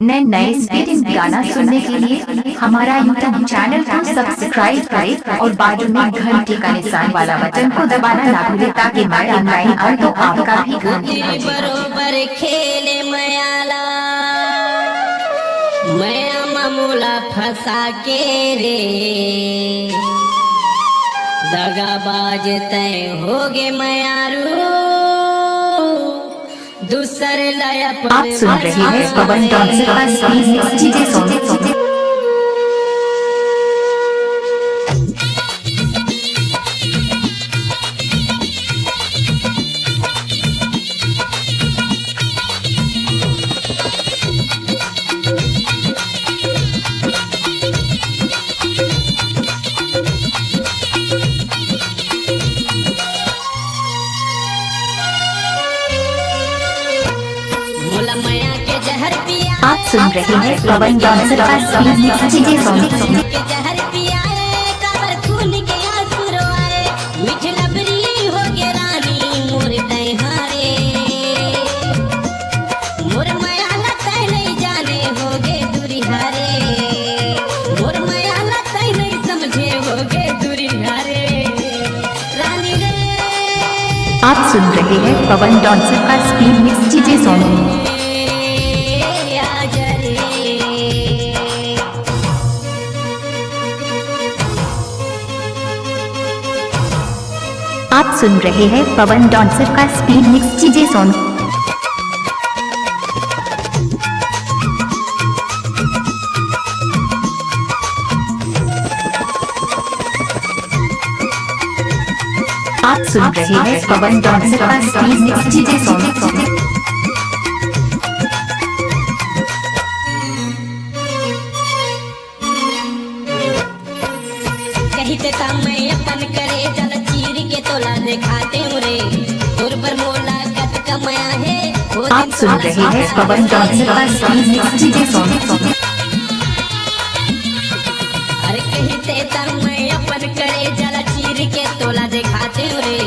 नए नए स्पीडिंग गाना सुनने के लिए हमारा यूट्यूब चैनल को सब्सक्राइब करें और बाजू में घंटी का निशान वाला बटन को दबाना ना भूलें ताकि नया नया आए तो आपका भी घंटी बजे। बरोबर खेले मयाला मैं मामूला फंसा के रे दगाबाज तय हो गे मयारू दूसर लाया आप सुन रहे हैं पवन डांसर का स्पीड चीजें सोने आप सुन रहे हैं पवन डांसर का स्पीड चीजें सोने जहर पियाए काबर खून के आंसू रोए मीठ लबरी हो गे रानी मोर तय हारे मोर माया लताई नहीं जाने हो गे दूरी हारे मोर माया लताई नहीं समझे हो गे दूरी हारे रानी रे। आप सुन रहे हैं पवन डांसर का स्पीड चीजें सोने। आप सुन रहे हैं पवन डांसर का स्पीड मिक्स चीजें सॉन्ग। आप सुन रहे हैं पवन डांसर का स्पीड मिक्स चीजें सॉन्ग। कहिते मैं अपन करे जल चीर के तोला दिखाते रे और पर मोला कत कमाया है। आप सुन रहे हैं पवन डांसर का स्पीड मिक्स चीजें सॉन्ग। अरे कहिते मैं अपन करे जल चीर के तोला दिखाते रे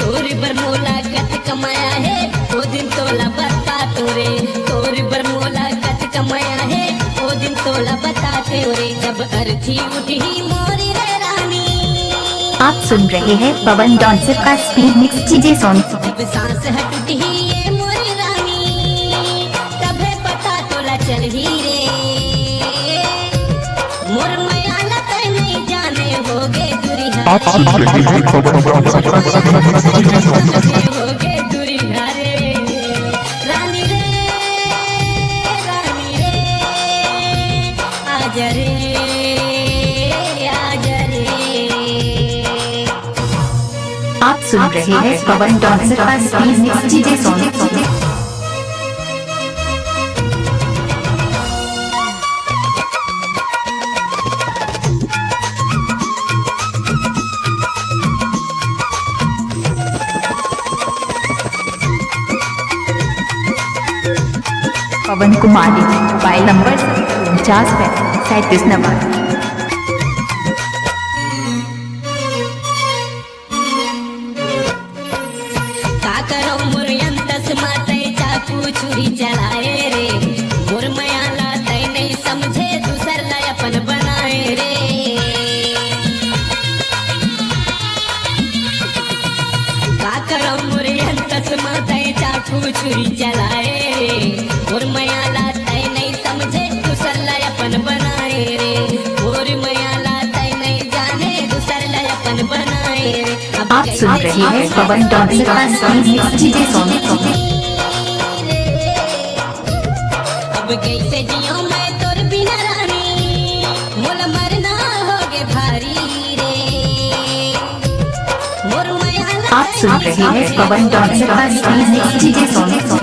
और पर मोला कत कमाया है वो दिन तोला बता तोरे और पर मोला कत कमाया है वो दिन तोला बताते रे जब अर्थी उठी मोरी रे आप सुन रहे हैं पवन डांसर का स्पीड मिक्स चीजें सॉन्ग। जब सांस हटती ये मोरी रानी तबे पता तोला चल ही रे मोर माया लताई नहीं जाने हो गे दूरी हो गे दूरी हारे रानी रे आजा रे आप सुन रहे हैं पवन डांसर का स्पीड मिक्स चीजें सॉन्ग। पवन कुमारी मोबाइल नंबर 49 नंबर। छुरी चलाए रे मोर माया लाताई नहीं समझे दूसर लाय अपन बनाए रे का करो मोर अंतस माताई चाकू छुरी चलाए रे मोर माया लाताई नहीं समझे दूसर लाय अपन बनाए रे मोर माया लाताई नहीं जाने दूसर लाय अपन बनाए रे। आप सुन रहे हैं पवन डांसर का स्पीड मिक्स चीजें सॉन्ग। अब कैसे जियो मैं तोर बिना रानी मोल मरना होगे भारी रे मोर माया। आप सुन रहे हैं पवन डांसर का स्पीड मिक्स चीजें सॉन्ग।